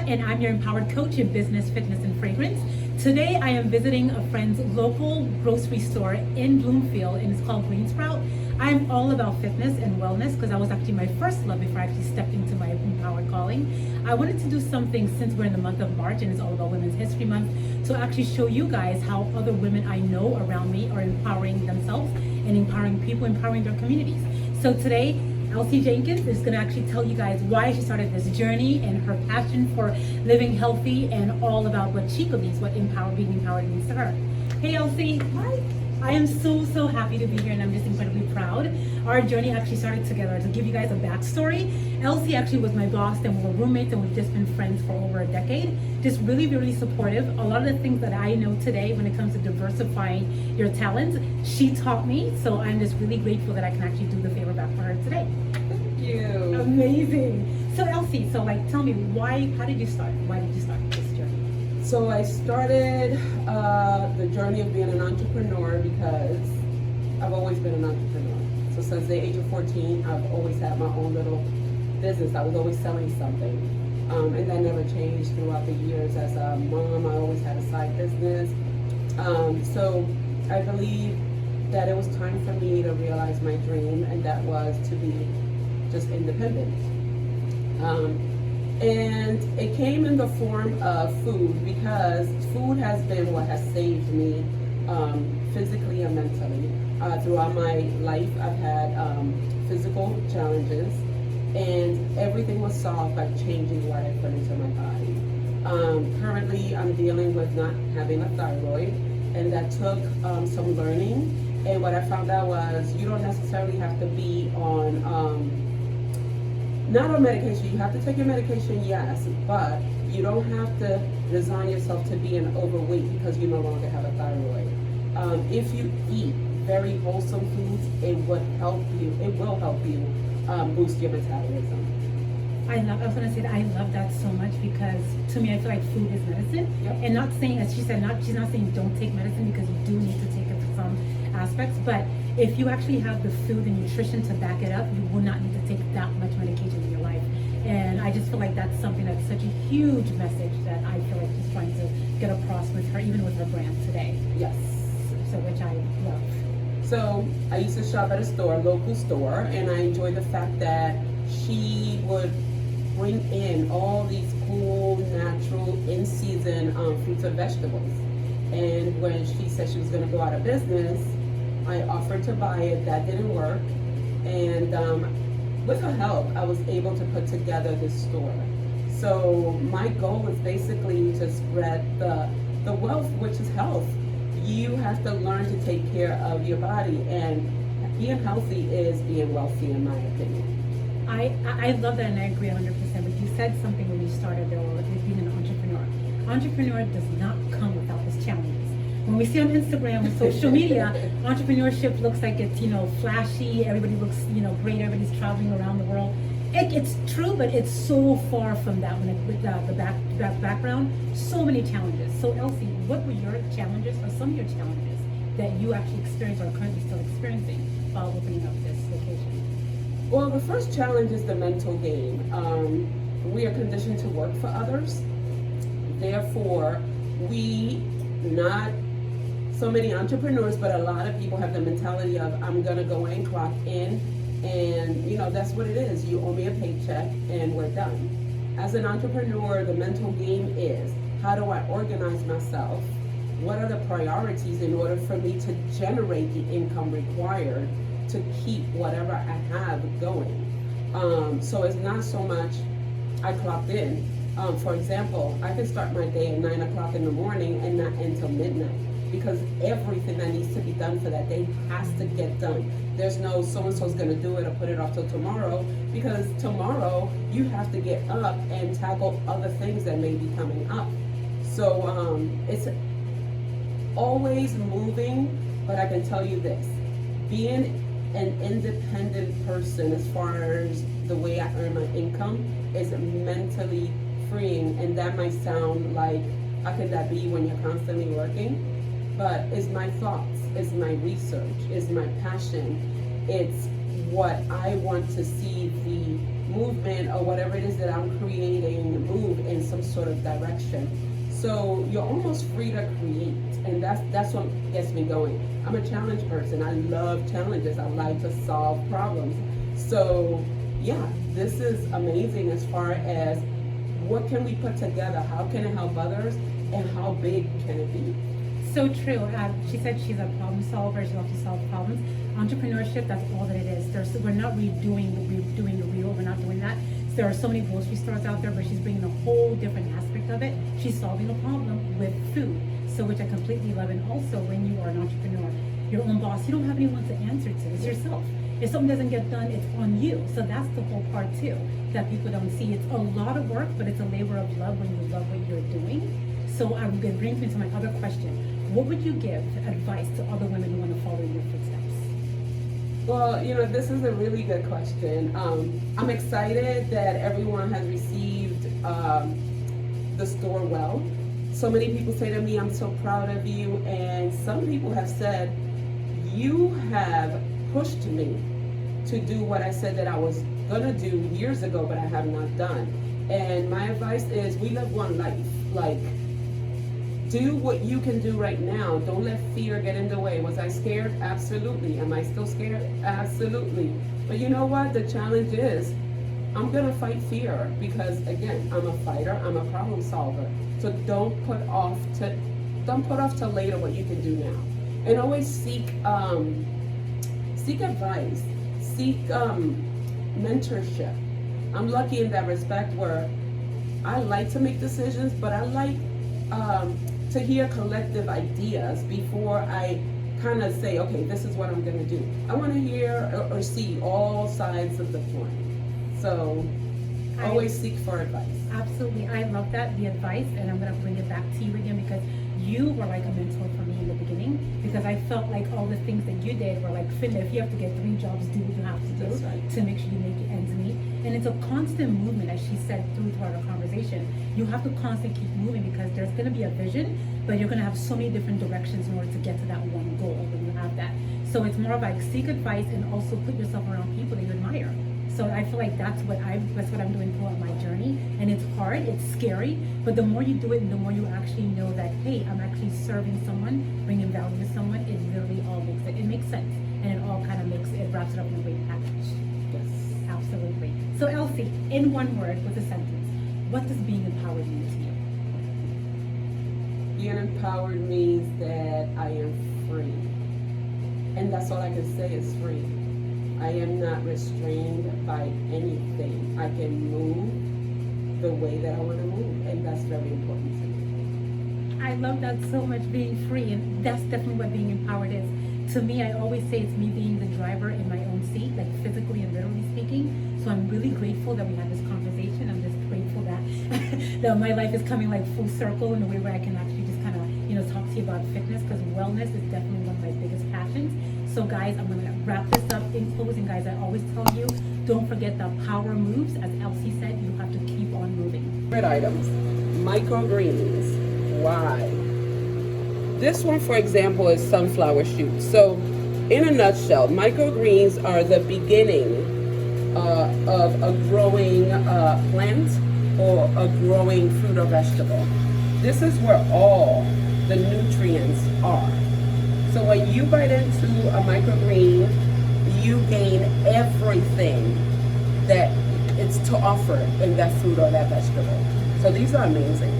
and I'm your empowered coach in business, fitness, and fragrance. Today, I am visiting a friend's local grocery store in Bloomfield, and it's called Green Sprout. I'm all about fitness and wellness because that was actually my first love before I actually stepped into my empowered calling. I wanted to do something since we're in the month of March and it's all about Women's History Month to actually show you guys how other women I know around me are empowering themselves and empowering people, empowering their communities. So today, Elsie Jenkins is going to actually tell you guys why she started this journey and her passion for living healthy and all about what she believes, what being empowered means to her. Hey Elsie. Hi. I am so happy to be here and I'm just incredibly proud. Our journey actually started together. To give you guys a backstory, Elsie actually was my boss and we were roommates and we've just been friends for over a decade. Just really supportive. A lot of the things that I know today when it comes to diversifying your talents, she taught me. So I'm just really grateful that I can actually do the favor back for her today. Thank you. Amazing. So Elsie, tell me how did you start? Why did you start this journey? So I started the journey of being an entrepreneur because I've always been an entrepreneur. So since the age of 14, I've always had my own little business. I was always selling something. And that never changed throughout the years. As a mom, I always had a side business. So I believe that it was time for me to realize my dream, and that was to be just independent. And it came in the form of food because food has been what has saved me physically and mentally. Throughout my life, I've had physical challenges, and everything was solved by changing what I put into my body. Currently, I'm dealing with not having a thyroid, and that took some learning. And what I found out was you don't necessarily have to be on not on medication. You have to take your medication, yes, but you don't have to design yourself to be an overweight because you no longer have a thyroid. If you eat very wholesome foods, it will help you boost your metabolism. I was gonna say that I love that so much because to me I feel like food is medicine. Yep. And not saying, as she said, she's not saying don't take medicine because you do need to take it for some aspects, but if you actually have the food and nutrition to back it up, you will not need to take that much medication in your life. And I just feel like that's something that's such a huge message that I feel like she's trying to get across with her, even with her brand today. Yes. So which I love. So I used to shop at a local store, and I enjoyed the fact that she would bring in all these cool, natural, in-season fruits and vegetables. And when she said she was going to go out of business, I offered to buy it. That didn't work. And with her help, I was able to put together this store. So my goal was basically to spread the wealth, which is health. You have to learn to take care of your body, and being healthy is being wealthy, in my opinion. I love that and I agree 100%, but you said something when you started though, with being an entrepreneur. Entrepreneur does not come without its challenges. When we see on Instagram and social media, entrepreneurship looks like it's, flashy, everybody looks, great, everybody's traveling around the world. It's true, but it's so far from that with the background. So many challenges. So Elsie, what were your challenges or some of your challenges that you actually experienced or are currently still experiencing while opening up this location? Well, the first challenge is the mental game. We are conditioned to work for others. Therefore, not so many entrepreneurs, but a lot of people have the mentality of, I'm gonna go in, clock in, and that's what it is. You owe me a paycheck and we're done. As an entrepreneur, the mental game is, how do I organize myself? What are the priorities in order for me to generate the income required to keep whatever I have going? So it's not so much I clocked in. For example, I can start my day at 9 o'clock in the morning and not end till midnight, because everything that needs to be done for that day has to get done. There's no so-and-so's gonna do it or put it off till tomorrow, because tomorrow you have to get up and tackle other things that may be coming up. So it's always moving, but I can tell you this, being an independent person as far as the way I earn my income is mentally freeing. And that might sound like, how could that be when you're constantly working? But it's my thoughts, it's my research, it's my passion, it's what I want to see the movement or whatever it is that I'm creating move in some sort of direction. So you're almost free to create, and that's what gets me going. I'm a challenge person. I love challenges. I like to solve problems. So yeah, this is amazing as far as what can we put together? How can it help others? And how big can it be? So true. She said she's a problem solver. She loves to solve problems. Entrepreneurship, that's all that it is. We're not redoing the wheel. We're not doing that. So there are so many grocery stores out there, but she's bringing a whole different aspect of it. She's solving a problem with food, so which I completely love. And also, when you are an entrepreneur, your own boss, you don't have anyone to answer to. It's yourself. If something doesn't get done, it's on you. So that's the whole part too that people don't see. It's a lot of work, but it's a labor of love when you love what you're doing. So it brings me to my other question. What would you give advice to other women who want to follow in your footsteps? Well, this is a really good question. I'm excited that everyone has received the store well. So many people say to me, I'm so proud of you. And some people have said, you have pushed me to do what I said that I was gonna do years ago, but I have not done. And my advice is, we live one life. Like, do what you can do right now. Don't let fear get in the way. Was I scared? Absolutely. Am I still scared? Absolutely. But you know what? The challenge is, I'm gonna fight fear because, again, I'm a fighter. I'm a problem solver. So don't put off till later what you can do now, and always seek advice, seek mentorship. I'm lucky in that respect where I like to make decisions, but I like to hear collective ideas before I kind of say, okay, this is what I'm going to do. I want to hear or see all sides of the coin. So always seek for advice. Absolutely. I love that, the advice, and I'm going to bring it back to you again because you were like a mentor for me in the beginning, because I felt like all the things that you did were like, Finda, if you have to get 3 jobs, do what you have to do to make sure you make your ends meet. And it's a constant movement, as she said throughout our conversation. You have to constantly keep moving because there's going to be a vision, but you're going to have so many different directions in order to get to that one goal when you have that. So it's more of like seek advice and also put yourself around people that you admire. So I feel like that's what I'm doing throughout my journey. And it's hard, it's scary, but the more you do it, the more you actually know that, hey, I'm actually serving someone, bringing value to someone. It literally all makes sense. And it all kind of wraps it up in a great package. Yes. Absolutely. So Elsie, in one word, with a sentence, what does being empowered mean to you? Being empowered means that I am free. And that's all I can say is free. I am not restrained by anything. I can move the way that I want to move, and that's very important to me. I love that so much, being free, and that's definitely what being empowered is. To me, I always say it's me being the driver in my own seat, like physically and literally speaking. So I'm really grateful that we had this conversation. I'm just grateful that that my life is coming like full circle in a way where I can actually just kind of, talk to you about fitness, because wellness is definitely one of my biggest passions. So guys, I'm going to wrap this up. In closing, guys, I always tell you, don't forget the power moves. As Elsie said, you have to keep on moving. Red items, microgreens. Why? This one, for example, is sunflower shoots. So in a nutshell, microgreens are the beginning of a growing plant or a growing fruit or vegetable. This is where all the nutrients are. So when you bite into a microgreen, you gain everything that it's to offer in that fruit or that vegetable. So these are amazing.